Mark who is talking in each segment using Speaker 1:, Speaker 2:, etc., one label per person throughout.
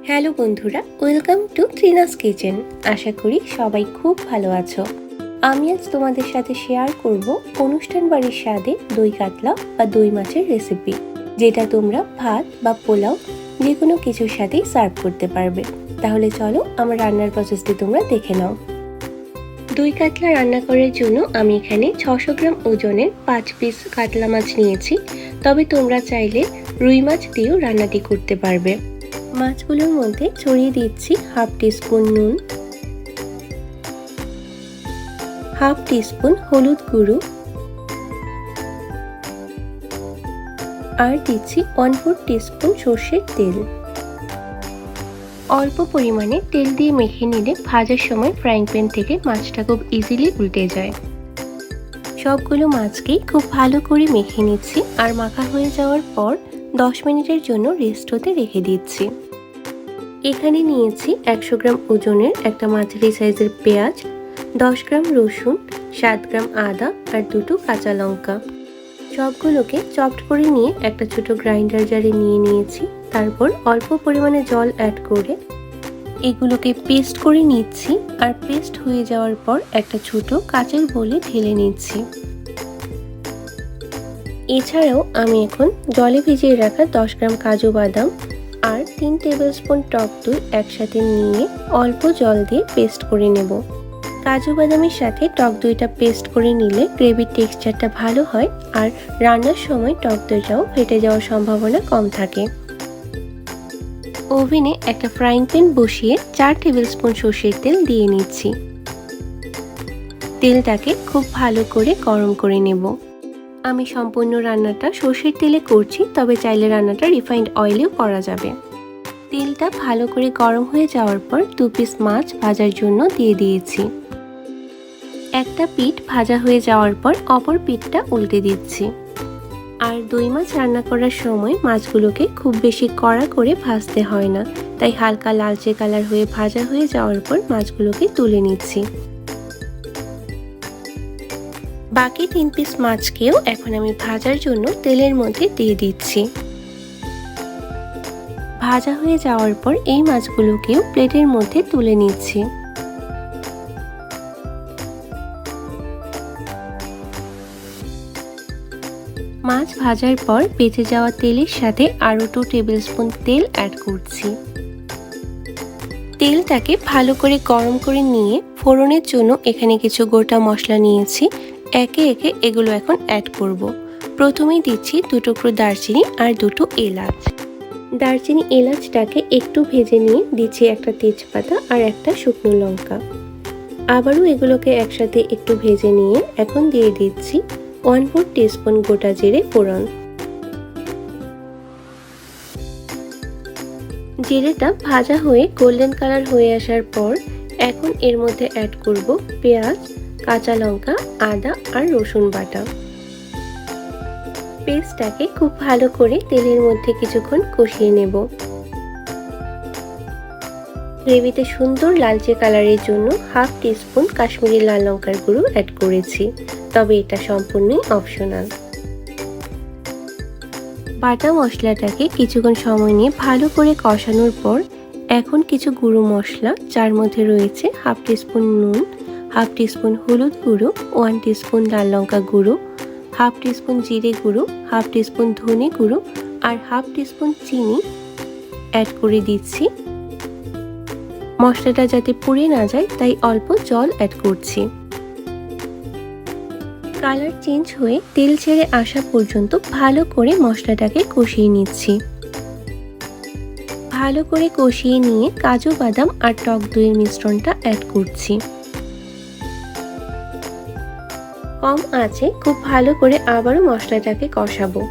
Speaker 1: Hello বন্ধুরা, welcome to ট্রিনাস kitchen. আশা করি সবাই খুব ভালো আছো। আমি আজ তোমাদের সাথে শেয়ার করব অনুষ্ঠান বাড়ির স্বাদে দই কাতলা বা দই মাছের রেসিপি, যেটা তোমরা ভাত বা পোলাও যে কোনো কিছুর সাথেই সার্ভ করতে পারবে। তাহলে চলো আমার রান্নার প্রসেসটি তোমরা দেখে নাও। দই কাতলা রান্না করার জন্য আমি এখানে 600 গ্রাম ওজনের 5 পিস কাতলা মাছ নিয়েছি। তবে তোমরা চাইলে রুই মাছ দিয়েও রান্নাটি করতে পারবে। মাছগুলোর মধ্যে ছড়িয়ে দিচ্ছি হাফ টিস্পুন নুন, হাফ টিস্পুন হলুদ গুঁড়ো আর দিচ্ছি 1/4 টিস্পুন সর্ষের তেল। অল্প পরিমাণে তেল দিয়ে মেখে নিলে ভাজার সময় ফ্রাইং প্যান থেকে মাছটা খুব ইজিলি উল্টে যায়। সবগুলো মাছকেই খুব ভালো করে মেখে নিচ্ছি আর মাখা হয়ে যাওয়ার পর 10 মিনিটের জন্য রেস্ট হতে রেখে দিচ্ছি। এখানে নিয়েছি 100 গ্রাম ওজনের একটা মাঝারি সাইজের পেঁয়াজ, 10 গ্রাম রসুন, 7 গ্রাম আদা আর 2টো কাঁচা লঙ্কা। সবগুলোকে চপড করে নিয়ে একটা ছোট গ্রাইন্ডার জারে নিয়ে নিয়েছি। তারপর অল্প পরিমাণে জল অ্যাড করে এগুলোকে পেস্ট করে নিচ্ছি আর পেস্ট হয়ে যাওয়ার পর একটা ছোট কাচের বোলে ঢেলে নিচ্ছি। এছাড়াও আমি এখন জলে ভিজিয়ে রাখা 10 গ্রাম কাজু বাদাম আর 3 টেবিলস্পুন টক দই একসাথে নিয়ে অল্প জল দিয়ে পেস্ট করে নেব। কাজু বাদামের সাথে টক দইটা পেস্ট করে নিলে গ্রেভির টেক্সচারটা ভালো হয় আর রান্নার সময় টক দইটাও ফেটে যাওয়ার সম্ভাবনা কম থাকে। ওভেনে একটা ফ্রাইং প্যান বসিয়ে 4 টেবিলস্পুন সর্ষের তেল দিয়ে নিচ্ছি। তেলটাকে খুব ভালো করে গরম করে নেব। আমি সম্পূর্ণ রান্নাটা সর্ষের তেলে করছি, তবে চাইলে রান্নাটা রিফাইন্ড অয়েলেও করা যাবে। তেলটা ভালো করে গরম হয়ে যাওয়ার পর 2 পিস মাছ ভাজার জন্য দিয়ে দিয়েছি। একটা পিঠ ভাজা হয়ে যাওয়ার পর অপর পিঠটা উল্টে দিচ্ছি। আর দই মাছ রান্না করার সময় মাছগুলোকে খুব বেশি কড়া করে ভাজতে হয় না, তাই হালকা লালচে কালার হয়ে ভাজা হয়ে যাওয়ার পর মাছগুলোকে তুলে নিচ্ছি। বাকি 3 পিস মাছকেও এখন আমি ভাজার জন্য তেলের মধ্যে দিয়ে দিচ্ছি। ভাজা হয়ে যাওয়ার পর এই মাছগুলোকেও প্লেটের মধ্যে তুলে নিচ্ছি। মাছ ভাজার পর বেঁচে যাওয়া তেলের সাথে আরও 2 টেবিলস্পুন তেল অ্যাড করছি। তেলটাকে ভালো করে গরম করে নিয়ে ফোড়নের জন্য এখানে কিছু গোটা মশলা নিয়েছি। একে একে এগুলো এখন অ্যাড করব। প্রথমেই দিচ্ছি 2 টুকরো দারচিনি আর 2টো এলাচ। দারচিনি এলাচটাকে একটু ভেজে নিয়ে দিচ্ছি একটা তেজপাতা আর একটা শুকনো লঙ্কা। আবারও এগুলোকে একসাথে একটু ভেজে নিয়ে এখন দিয়ে দিচ্ছি 1/4 টিস্পুন গোটা জিরে ফোড়ন। জিরেটা ভাজা হয়ে গোল্ডেন কালার হয়ে আসার পর এখন এর মধ্যে অ্যাড করব পেঁয়াজ, কাঁচা লঙ্কা, আদা আর রসুন বাটা। পেস্টটাকে খুব ভালো করে তেলের মধ্যে কিছুক্ষণ কষিয়ে নেব। গ্রেভিতে সুন্দর লালচে কালারের জন্য হাফ টিস্পুন কাশ্মীরি লাল লঙ্কার গুঁড়ো অ্যাড করেছি, তবে এটা সম্পূর্ণই অপশনাল। বাটা মশলাটাকে কিছুক্ষণ সময় নিয়ে ভালো করে কষানোর পর এখন কিছু গুঁড়ো মশলা, যার মধ্যে রয়েছে হাফ টিস্পুন নুন, হাফ টিস্পুন হলুদ গুঁড়ো, 1 টিস্পুন লাল লঙ্কা গুঁড়ো, হাফ টিস্পুন জিরে গুঁড়ো, হাফ টিস্পুন ধনে গুঁড়ো আর হাফ টিস্পুন চিনি অ্যাড করে দিচ্ছি। মশলাটা যাতে পুড়ে না যায় তাই অল্প জল অ্যাড করছি। কালার চেঞ্জ হয়ে তেল ছেড়ে আসা পর্যন্ত ভালো করে মশলাটাকে কষিয়ে নিচ্ছি। ভালো করে কষিয়ে নিয়ে কাজু বাদাম আর টক দইয়ের মিশ্রণটা অ্যাড করছি। কম আঁচে খুব ভালো করে আবারও মশলাটাকে কষাবো,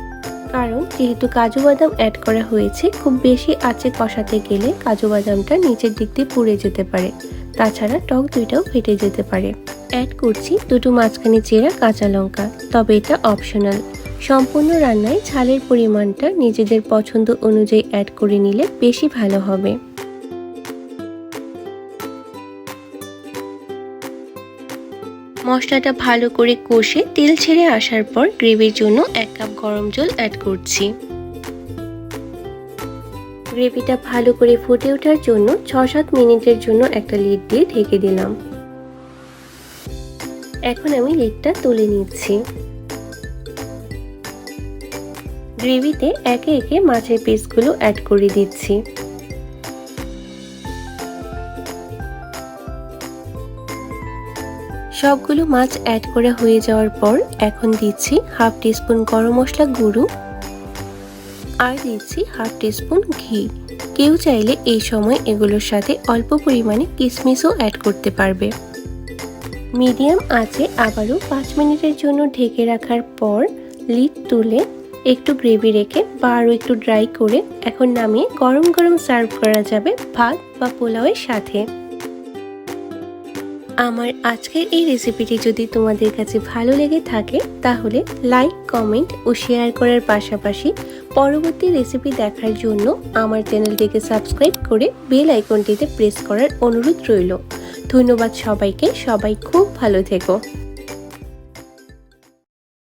Speaker 1: কারণ যেহেতু কাজু বাদাম অ্যাড করা হয়েছে, খুব বেশি আঁচে কষাতে গেলে কাজু বাদামটা নিচের দিক দিয়ে পুড়ে যেতে পারে। তাছাড়া টক দইটাও ফেটে যেতে পারে। অ্যাড করছি 2টো মাঝখানে চেরা কাঁচা লঙ্কা, তবে এটা অপশনাল। সম্পূর্ণ রান্নায় ঝালের পরিমাণটা নিজেদের পছন্দ অনুযায়ী অ্যাড করে নিলে বেশি ভালো হবে। মশলাটা ভালো করে কষে তেল ছেড়ে আসার পর গ্রেভির জন্য 1 কাপ গরম জল অ্যাড করছি। গ্রেভিটা ভালো করে ফুটে ওঠার জন্য 6-7 মিনিটের জন্য একটা লিড দিয়ে ঢেকে দিলাম। এখন আমি লিডটা তুলে নিচ্ছি। গ্রেভিতে একে একে মাছের পিসগুলো অ্যাড করে দিচ্ছি। সবগুলো মাছ অ্যাড করা হয়ে যাওয়ার পর এখন দিচ্ছি হাফ টিস্পুন গরম মশলা গুঁড়ো আর দিচ্ছি হাফ টিস্পুন ঘি। কেউ চাইলে এই সময় এগুলোর সাথে অল্প পরিমাণে কিশমিশও অ্যাড করতে পারবে। মিডিয়াম আঁচে আবারও 5 মিনিটের জন্য ঢেকে রাখার পর লিড তুলে একটু গ্রেভি রেখে বা আরও একটু ড্রাই করে এখন নামিয়ে গরম গরম সার্ভ করা যাবে ভাত বা পোলাওয়ের সাথে। আমার আজকের এই রেসিপিটি যদি তোমাদের কাছে ভালো লেগে থাকে তাহলে লাইক, কমেন্ট ও শেয়ার করার পাশাপাশি পরবর্তী রেসিপি দেখার জন্য আমার চ্যানেলটিকে সাবস্ক্রাইব করে বেল আইকনটিতে প্রেস করার অনুরোধ রইল। ধন্যবাদ সবাইকে। সবাই খুব ভালো থেকো।